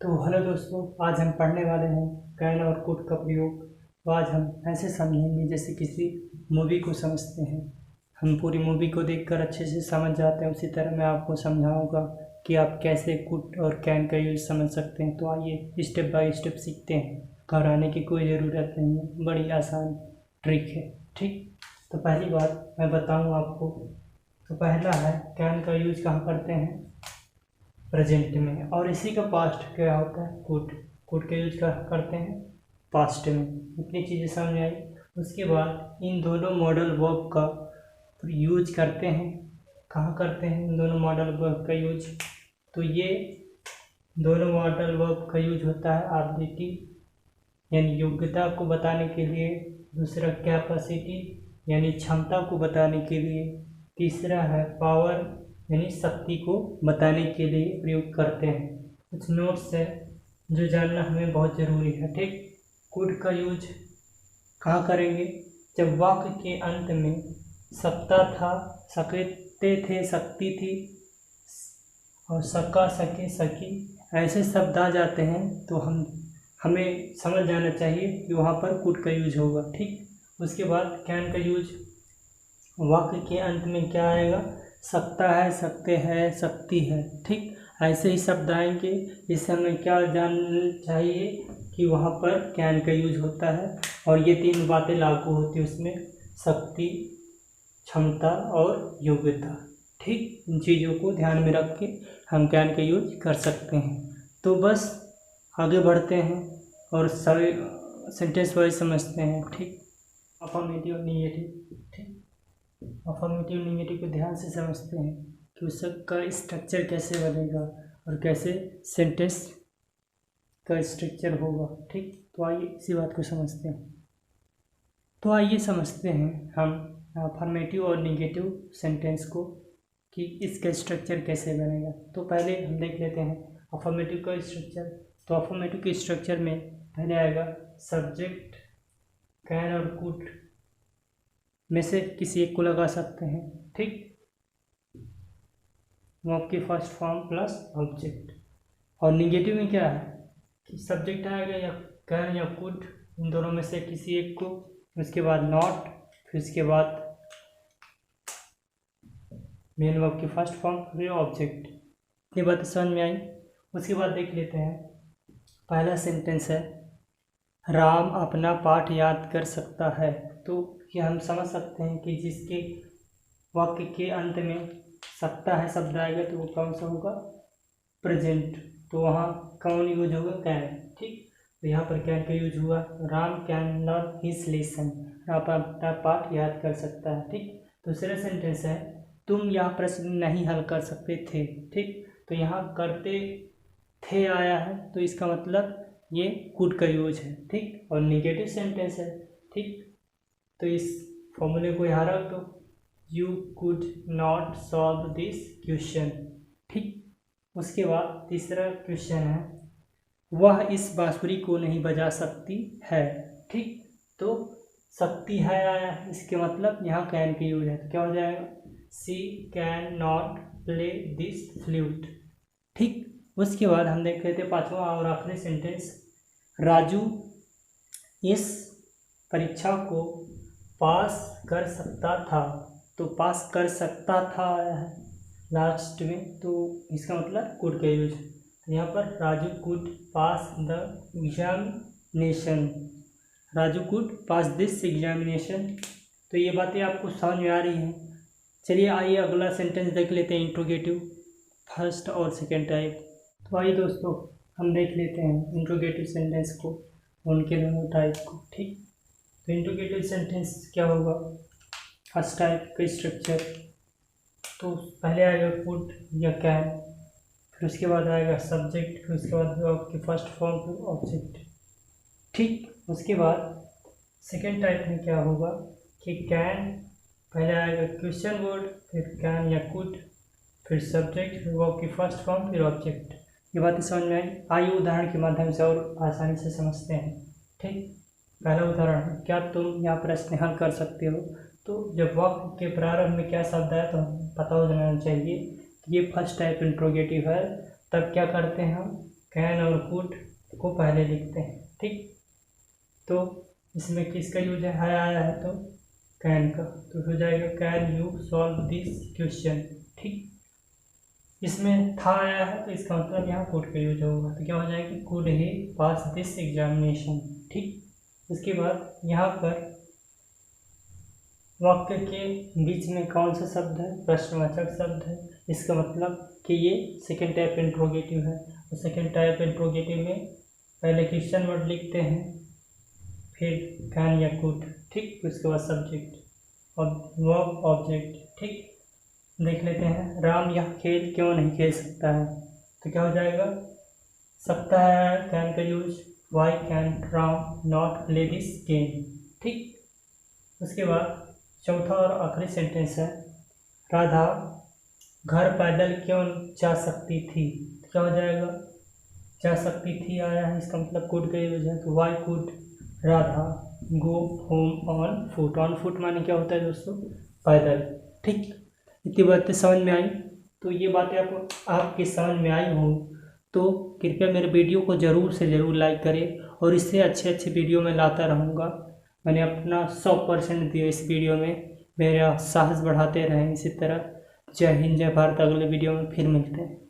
तो हेलो दोस्तों, आज हम पढ़ने वाले हैं कैन और कुड का प्रयोग। तो आज हम ऐसे समझेंगे जैसे किसी मूवी को समझते हैं। हम पूरी मूवी को देखकर अच्छे से समझ जाते हैं, उसी तरह मैं आपको समझाऊंगा कि आप कैसे कुड और कैन का यूज समझ सकते हैं। तो आइए स्टेप बाय स्टेप सीखते हैं। घबराने की कोई ज़रूरत नहीं है, बड़ी आसान ट्रिक है। ठीक, तो पहली बात मैं बताऊँ आपको। तो पहला है, कैन का यूज कहाँ करते हैं? प्रेजेंट में। और इसी का पास्ट क्या होता है? कुड। कुड का यूज करते हैं पास्ट में। इतनी चीज़ें समझ आई। उसके बाद इन दोनों मॉडल वर्ब का यूज करते हैं। कहाँ करते हैं इन दोनों मॉडल वर्ब का यूज? तो ये दोनों मॉडल वर्ब का यूज होता है एबिलिटी यानी योग्यता को बताने के लिए, दूसरा कैपेसिटी यानी क्षमता को बताने के लिए, तीसरा है पावर यानी शक्ति को बताने के लिए प्रयोग करते हैं। कुछ नोट्स है जो जानना हमें बहुत ज़रूरी है। ठीक, कुड का यूज कहाँ करेंगे? जब वाक्य के अंत में सत्ता था, सकते थे, शक्ति थी, और सका, सके, सकी ऐसे शब्द आ जाते हैं तो हमें समझ जाना चाहिए कि वहाँ पर कुड का यूज होगा। ठीक, उसके बाद कैन का यूज वाक्य के अंत में क्या आएगा? सकता है, सकते हैं, शक्ति है। ठीक, ऐसे ही शब्द आएंगे। इससे हमें क्या जानना चाहिए कि वहाँ पर कैन का यूज होता है और ये तीन बातें लागू होती है उसमें: शक्ति, क्षमता और योग्यता। ठीक, इन चीज़ों को ध्यान में रख के हम कैन का यूज कर सकते हैं। तो बस आगे बढ़ते हैं और सारे सेंटेंस वाइज समझते हैं। ठीक, अफर्मेटिव और निगेटिव। ठीक, अफर्मेटिव निगेटिव को ध्यान से समझते हैं कि उसका स्ट्रक्चर कैसे बनेगा और कैसे सेंटेंस का स्ट्रक्चर होगा। ठीक, तो आइए इसी बात को समझते हैं। तो आइए समझते हैं हम अफर्मेटिव और निगेटिव सेंटेंस को कि इसका स्ट्रक्चर कैसे बनेगा। तो पहले हम देख लेते हैं अफर्मेटिव का स्ट्रक्चर। तो अफर्मेटिव के स्ट्रक्चर में पहले आएगा सब्जेक्ट। कैन और कुड में से किसी एक को लगा सकते हैं। ठीक, वर्ब की फर्स्ट फॉर्म प्लस ऑब्जेक्ट। और निगेटिव में क्या है कि सब्जेक्ट आएगा या कैन या कुड, इन दोनों में से किसी एक को, उसके बाद नॉट, फिर उसके बाद मेन वर्ब की फर्स्ट फॉर्म, फिर ऑब्जेक्ट। ये बात समझ में आई। उसके बाद देख लेते हैं पहला सेंटेंस है, राम अपना पाठ याद कर सकता है। तो ये हम समझ सकते हैं कि जिसके वाक्य के अंत में सकता है शब्द आएगा तो वो कौन सा होगा? प्रेजेंट। तो वहाँ कौन यूज होगा? कैन। ठीक, तो यहाँ पर कैन का यूज हुआ। Ram can learn his lesson. Ram अपना पाठ याद कर सकता है। ठीक, दूसरा सेंटेंस है, तुम यह प्रश्न नहीं हल कर सकते थे। ठीक, तो यहाँ करते थे आया है तो इसका मतलब ये कुड का यूज है। ठीक, और निगेटिव सेंटेंस है। ठीक, तो इस फॉर्मूले को यहाँ रख दो, you could not solve this question. ठीक, उसके बाद तीसरा क्वेश्चन है, वह इस बांसुरी को नहीं बजा सकती है। ठीक, तो सकती है आया, इसके मतलब यहाँ कैन का यूज है तो क्या हो जाएगा? She can not play this flute. ठीक, उसके बाद हम देख लेते पांचवा और आखिरी सेंटेंस, राजू इस परीक्षा को पास कर सकता था। तो पास कर सकता था आया है लास्ट में, तो इसका मतलब कुड का यूज। तो यहाँ पर Raju could pass the examination. Raju could pass this examination. तो ये बातें आपको समझ में आ रही हैं। चलिए आइए अगला सेंटेंस देख लेते हैं, इंट्रोगेटिव फर्स्ट और सेकेंड टाइप। तो आइए दोस्तों हम देख लेते हैं इंट्रोगेटिव सेंटेंस को, उनके दोनों टाइप को। ठीक, तो इंट्रोगेटिव सेंटेंस क्या होगा? फर्स्ट टाइप का स्ट्रक्चर, तो पहले आएगा कुड या कैन, फिर उसके बाद आएगा सब्जेक्ट, फिर उसके बाद वर्ब की फर्स्ट फॉर्म, फिर ऑब्जेक्ट। ठीक, उसके बाद सेकेंड टाइप में क्या होगा कि कैन पहले आएगा क्वेश्चन वर्ड, फिर कैन या कुड, फिर सब्जेक्ट, फिर वर्ब की फर्स्ट फॉर्म, फिर ऑब्जेक्ट। ये बातें समझ में आई। आइए उदाहरण के माध्यम से और आसानी से समझते हैं। ठीक, पहला उदाहरण, क्या तुम यह प्रश्न हल कर सकते हो? तो जब वाक्य के प्रारंभ में क्या शब्द आया तो पता हो जाना चाहिए कि ये फर्स्ट टाइप इंट्रोगेटिव है। तब क्या करते हैं हम? कैन और कुड को पहले लिखते हैं। ठीक, तो इसमें किसका यूज है आया है तो कैन का, तो हो जाएगा can you solve this question. ठीक, इसमें था आया है तो इसका मतलब यहाँ कुड का यूज होगा, तो क्या हो जाएगा could he pass this examination. ठीक, उसके बाद यहाँ पर वाक्य के बीच में कौन सा शब्द है, प्रश्नवाचक शब्द है। इसका मतलब कि ये सेकेंड टाइप इंट्रोगेटिव है, तो सेकेंड टाइप इंट्रोगेटिव में पहले क्वेश्चन वर्ड लिखते हैं, फिर कैन या कुड। ठीक, उसके बाद सब्जेक्ट और वर्ब ऑब्जेक्ट। ठीक, देख लेते हैं राम यह खेल क्यों नहीं खेल सकता है, तो क्या हो जाएगा सकता है कैन का use, why can Ram not play this game. ठीक, उसके बाद चौथा और आखिरी सेंटेंस है राधा घर पैदल क्यों जा सकती थी, तो क्या हो जाएगा जा सकती थी आया है, इसका मतलब कुड का यूज है, तो Y could Radha go home on foot. On foot माने क्या होता है दोस्तों, पैदल। ठीक, इतनी बातें समझ में आई, तो ये बातें आपकी समझ में आई हो तो कृपया मेरे वीडियो को ज़रूर से ज़रूर लाइक करें, और इससे अच्छे अच्छे वीडियो मैं लाता रहूँगा। मैंने अपना 100% दिया इस वीडियो में, मेरा साहस बढ़ाते रहें इसी तरह। जय हिंद, जय भारत। अगले वीडियो में फिर मिलते हैं।